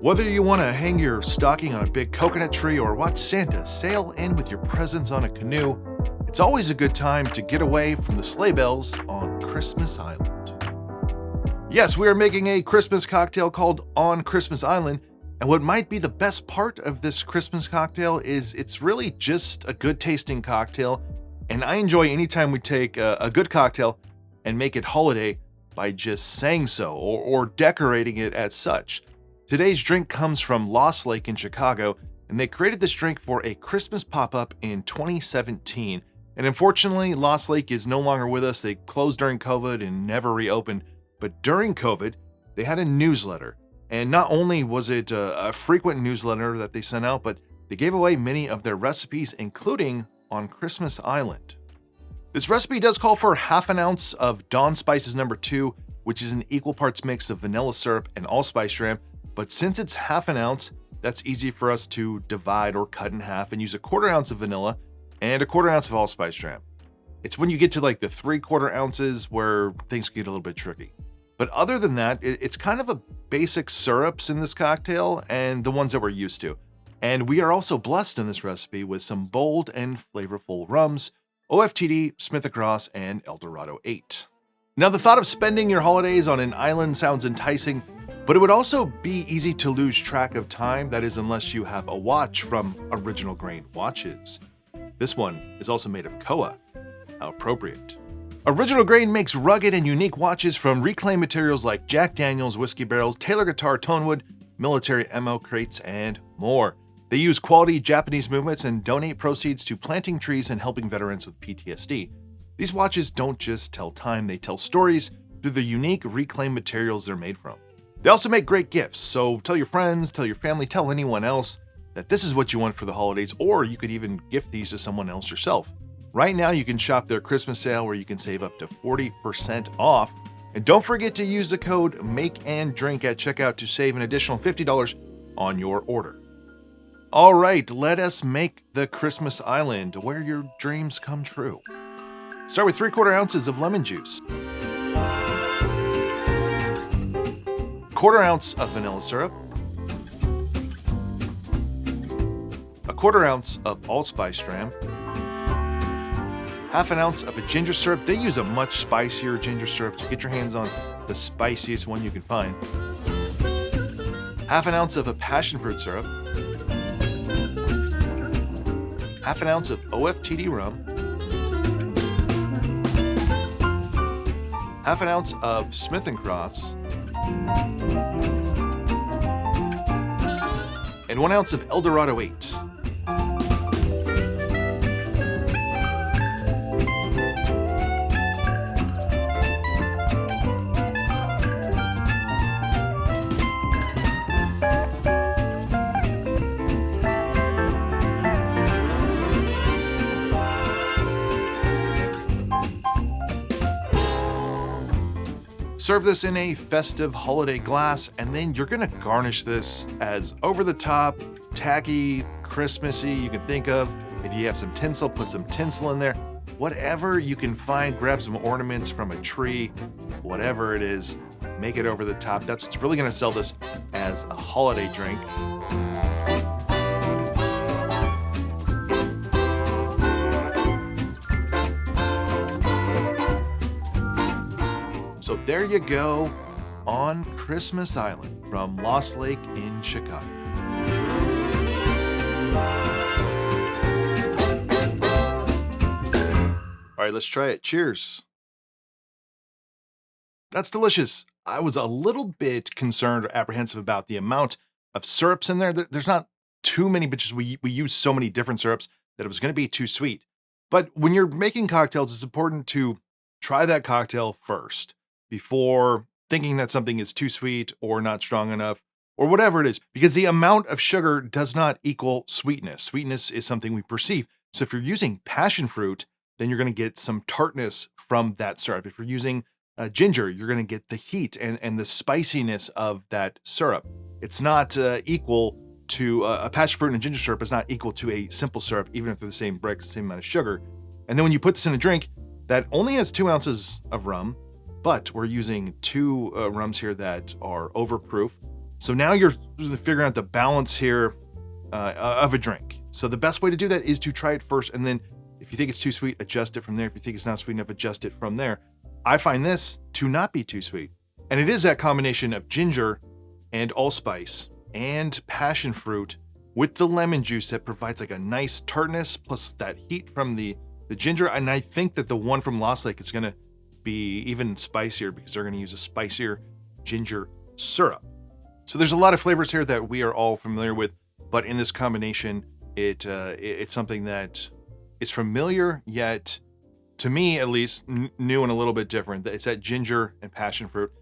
Whether you want to hang your stocking on a big coconut tree or watch Santa sail in with your presents on a canoe, it's always a good time to get away from the sleigh bells on Christmas Island. Yes, we are making a Christmas cocktail called On Christmas Island, and what might be the best part of this Christmas cocktail is it's really just a good tasting cocktail, and I enjoy anytime we take a good cocktail and make it holiday by just saying so or decorating it as such. Today's drink comes from Lost Lake in Chicago, and they created this drink for a Christmas pop-up in 2017. And unfortunately, Lost Lake is no longer with us. They closed during COVID and never reopened. But during COVID, they had a newsletter. And not only was it a frequent newsletter that they sent out, but they gave away many of their recipes, including on Christmas Island. This recipe does call for half an ounce of Dawn Spices No. 2, which is an equal parts mix of vanilla syrup and allspice dram. But since it's half an ounce, that's easy for us to divide or cut in half and use a quarter ounce of vanilla and a quarter ounce of allspice dram. It's when you get to like the 3/4 ounces where things get a little bit tricky. But other than that, it's kind of a basic syrups in this cocktail and the ones that we're used to. And we are also blessed in this recipe with some bold and flavorful rums, OFTD, Smith & Cross, and Eldorado 8. Now, the thought of spending your holidays on an island sounds enticing, but it would also be easy to lose track of time, that is, unless you have a watch from Original Grain Watches. This one is also made of koa. How appropriate. Original Grain makes rugged and unique watches from reclaimed materials like Jack Daniel's whiskey barrels, Taylor guitar tonewood, military ammo crates, and more. They use quality Japanese movements and donate proceeds to planting trees and helping veterans with PTSD. These watches don't just tell time, they tell stories through the unique reclaimed materials they're made from. They also make great gifts, so tell your friends, tell your family, tell anyone else that this is what you want for the holidays, or you could even gift these to someone else yourself. Right now, you can shop their Christmas sale where you can save up to 40% off. And don't forget to use the code MakeAndDrink at checkout to save an additional $50 on your order. All right, let us make the Christmas Island where your dreams come true. Start with 3/4 ounces of lemon juice, quarter ounce of vanilla syrup, a quarter ounce of allspice dram, half an ounce of a ginger syrup. They use a much spicier ginger syrup, so get your hands on the spiciest one you can find. Half an ounce of a passion fruit syrup, half an ounce of OFTD rum, half an ounce of Smith & Cross, and 1 ounce of Eldorado 8. Serve this in a festive holiday glass, and then you're gonna garnish this as over-the-top, tacky, Christmassy you can think of. If you have some tinsel, put some tinsel in there. Whatever you can find, grab some ornaments from a tree, whatever it is, make it over the top. That's what's really gonna sell this as a holiday drink. So there you go, On Christmas Island from Lost Lake in Chicago. All right, let's try it. Cheers. That's delicious. I was a little bit concerned or apprehensive about the amount of syrups in there. There's not too many, but just we use so many different syrups that it was going to be too sweet. But when you're making cocktails, it's important to try that cocktail first before thinking that something is too sweet or not strong enough or whatever it is, because the amount of sugar does not equal sweetness. Sweetness is something we perceive. So if you're using passion fruit, then you're going to get some tartness from that syrup. If you're using ginger, you're going to get the heat and the spiciness of that syrup. It's not equal to a passion fruit and a ginger syrup is not equal to a simple syrup, even if they're the same brick, same amount of sugar. And then when you put this in a drink that only has 2 ounces of rum, but we're using 2 rums here that are overproof. So now you're figuring out the balance here of a drink. So the best way to do that is to try it first, and then if you think it's too sweet, adjust it from there. If you think it's not sweet enough, adjust it from there. I find this to not be too sweet. And it is that combination of ginger and allspice and passion fruit with the lemon juice that provides like a nice tartness plus that heat from the ginger. And I think that the one from Lost Lake is gonna be even spicier because they're gonna use a spicier ginger syrup. So there's a lot of flavors here that we are all familiar with, but in this combination, it's something that is familiar, yet to me at least, new and a little bit different. It's that ginger and passion fruit.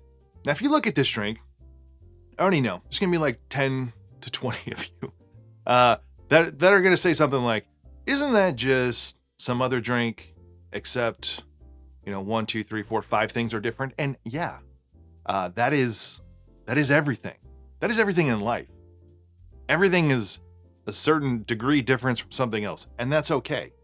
Now, if you look at this drink, I already know there's gonna be like 10 to 20 of you that are gonna say something like, isn't that just some other drink, except, 1, 2, 3, 4, 5 things are different? And yeah, that is everything. That is everything in life. Everything is a certain degree difference from something else, and that's okay.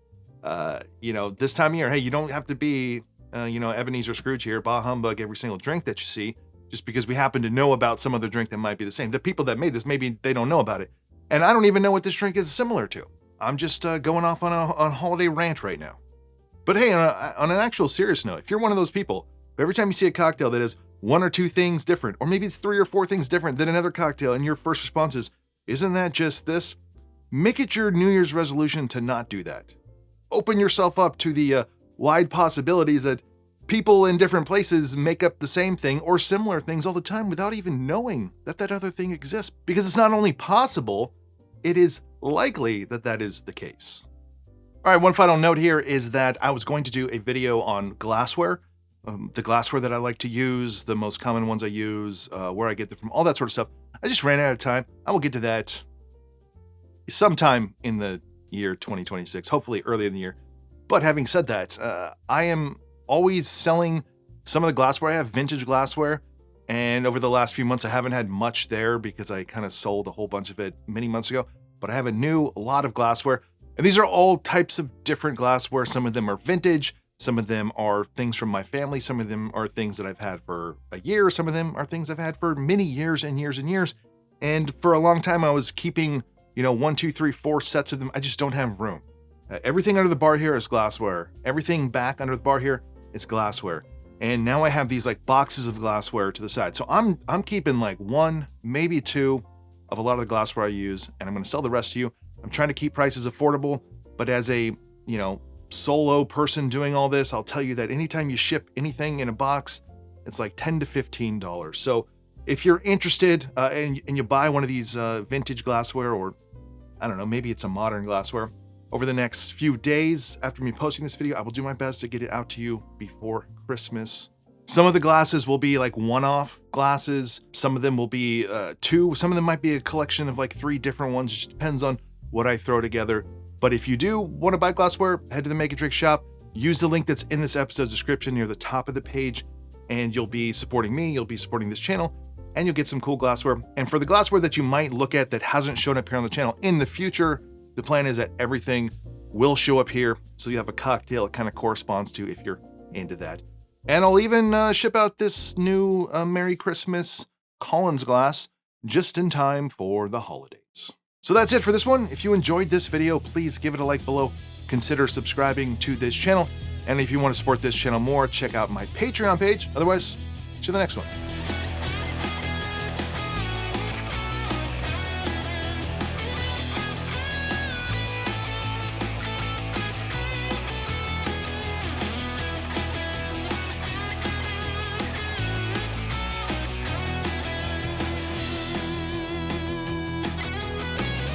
This time of year, hey, you don't have to be, Ebenezer Scrooge here, bah humbug every single drink that you see, just because we happen to know about some other drink that might be the same. The people that made this, maybe they don't know about it. And I don't even know what this drink is similar to. I'm just going off on a holiday rant right now. But hey, on an actual serious note, if you're one of those people, every time you see a cocktail that has 1 or 2 things different, or maybe it's 3 or 4 things different than another cocktail, and your first response is, isn't that just this? Make it your New Year's resolution to not do that. Open yourself up to the wide possibilities that people in different places make up the same thing or similar things all the time without even knowing that that other thing exists. Because it's not only possible, it is likely that that is the case. All right, one final note here is that I was going to do a video on glassware, the glassware that I like to use, the most common ones I use, where I get them from, all that sort of stuff. I just ran out of time. I will get to that sometime in the year 2026, hopefully early in the year. But having said that, I am always selling some of the glassware I have, vintage glassware. And over the last few months, I haven't had much there because I kind of sold a whole bunch of it many months ago. But I have a lot of glassware. And these are all types of different glassware. Some of them are vintage. Some of them are things from my family. Some of them are things that I've had for a year. Some of them are things I've had for many years and years and years. And for a long time, I was keeping, 1, 2, 3, 4 sets of them. I just don't have room. Everything under the bar here is glassware. Everything back under the bar here is glassware. And now I have these like boxes of glassware to the side. So I'm keeping like 1, maybe 2 of a lot of the glassware I use, and I'm going to sell the rest to you. I'm trying to keep prices affordable, but as a, solo person doing all this, I'll tell you that anytime you ship anything in a box, it's like $10 to $15. So if you're interested and you buy one of these vintage glassware, or I don't know, maybe it's a modern glassware, over the next few days after me posting this video, I will do my best to get it out to you before Christmas. Some of the glasses will be like one-off glasses. Some of them will be 2. Some of them might be a collection of like 3 different ones. It just depends on what I throw together. But if you do want to buy glassware, head to the MakeAndDrink shop. Use the link that's in this episode's description near the top of the page, and you'll be supporting me, you'll be supporting this channel, and you'll get some cool glassware. And for the glassware that you might look at that hasn't shown up here on the channel in the future, the plan is that everything will show up here, so you have a cocktail it kind of corresponds to if you're into that. And I'll even ship out this new Merry Christmas Collins glass just in time for the holidays. So that's it for this one. If you enjoyed this video, please give it a like below. Consider subscribing to this channel. And if you want to support this channel more, check out my Patreon page. Otherwise, see you in the next one.